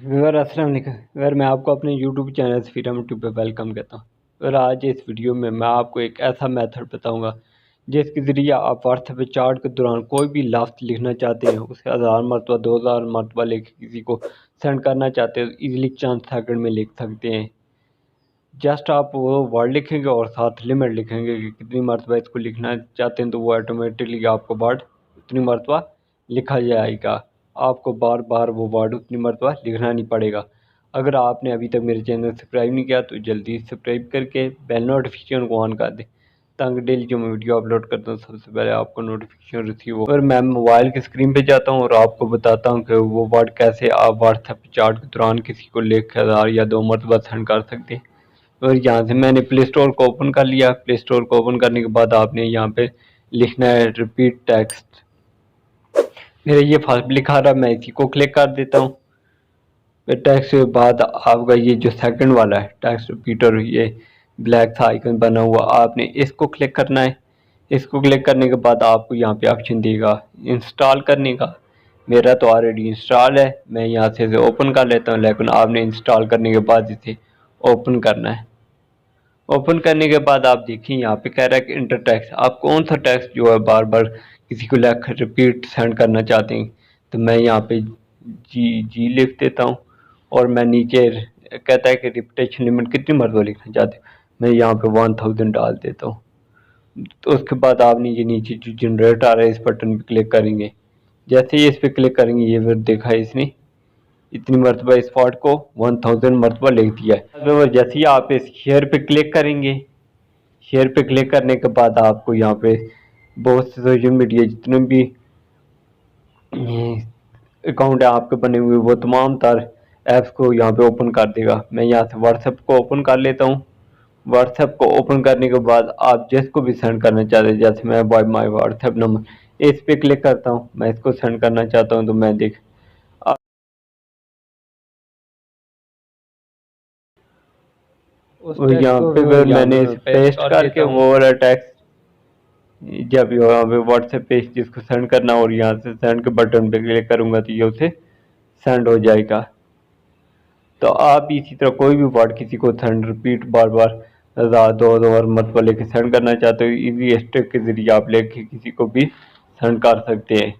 अस्सलाम वालेकुम। मैं आपको अपने यूट्यूब चैनल सफीरा यूट्यूब पे वेलकम कहता हूँ। आज इस वीडियो में मैं आपको एक ऐसा मेथड बताऊंगा जिसके ज़रिए आप व्हाट्सएप पे चैट के दौरान कोई भी लफ्ज़ लिखना चाहते हैं, उसे 1000 मरतबा 2000 मरतबा लिख किसी को सेंड करना चाहते हैं, ईज़िली चंद सेकंड में लिख सकते हैं। जस्ट आप वो वर्ड लिखेंगे और साथ लिमिट लिखेंगे कि कितनी मरतबा इसको लिखना चाहते हैं, तो वो ऑटोमेटिकली आपको वर्ड उतनी मरतबा लिखा जाएगा। आपको बार बार वो वर्ड उतनी मरतबा लिखना नहीं पड़ेगा। अगर आपने अभी तक मेरे चैनल सब्सक्राइब नहीं किया तो जल्दी सब्सक्राइब करके बेल नोटिफिकेशन को ऑन कर दें, ताकि डेली जो मैं वीडियो अपलोड करता हूँ सबसे पहले आपको नोटिफिकेशन रिसीव हो। और मैं मोबाइल की स्क्रीन पे जाता हूँ और आपको बताता हूँ कि वो वर्ड कैसे आप व्हाट्सएप चैट के दौरान किसी को लिख 1000 या 2 मरतबा सेंड कर सकते हैं। और यहाँ से मैंने प्ले स्टोर को ओपन कर लिया। प्ले स्टोर को ओपन करने के बाद आपने यहाँ पे लिखना है रिपीट टेक्स्ट। मेरा ये फर्स्ट लिखा रहा, मैं इसी को क्लिक कर देता हूँ। फिर टेक्स्ट के बाद आपका ये जो सेकंड वाला है टेक्स्ट रिपीटर, ये ब्लैक सा आइकन बना हुआ, आपने इसको क्लिक करना है। इसको क्लिक करने के बाद आपको यहाँ पे ऑप्शन देगा इंस्टॉल करने का। मेरा तो ऑलरेडी इंस्टॉल है, मैं यहाँ से इसे ओपन कर लेता हूँ, लेकिन आपने इंस्टॉल करने के बाद इसे ओपन करना है। ओपन करने के बाद आप देखिए यहाँ पे कह रहा है कि इंटर टेक्स्ट, आप कौन सा टेक्स्ट जो है बार बार किसी को लिख रिपीट सेंड करना चाहते हैं। तो मैं यहाँ पे जी जी लिख देता हूँ और मैं नीचे कहता है कि रिपीटेशन लिमिट कितनी मरतबा लिखना चाहते हैं, मैं यहाँ पे 1000 डाल देता हूँ। तो उसके बाद आपने ये नीचे जो जनरेट आ रहा है इस बटन पे क्लिक करेंगे। जैसे ही इस पे क्लिक करेंगे ये फिर देखा है इसने इतनी मरतबा इस वर्ड को 1000 मरतबा लिख दिया है। जैसे ही आप इस शेयर पे क्लिक करेंगे, शेयर पे क्लिक करने के बाद आपको यहाँ पे बहुत से सोशल मीडिया जितने भी अकाउंट है आपके बने हुए वो तमाम तार ऐप्स को यहाँ पे ओपन कर देगा। मैं यहाँ से व्हाट्सएप को ओपन कर लेता हूँ। व्हाट्सएप को ओपन करने के बाद आप जिसको भी सेंड करना चाहते हैं, जैसे मैं बाय माई व्हाट्सएप नंबर इस पे क्लिक करता हूँ, मैं इसको सेंड करना चाहता हूँ, तो मैं देख यहाँ पे मैंने इसे पेस्ट करके वो वाला टेक्स्ट जब यहाँ पे व्हाट्सएप पे जिसको सेंड करना और यहाँ से सेंड के बटन पे क्लिक करूँगा तो ये उसे सेंड हो जाएगा। तो आप इसी तरह कोई भी वर्ड किसी को सेंड रिपीट बार बार 1000 मरतबा लेके सेंड करना चाहते हो, इजी स्टेप के जरिए आप लेके किसी को भी सेंड कर सकते हैं।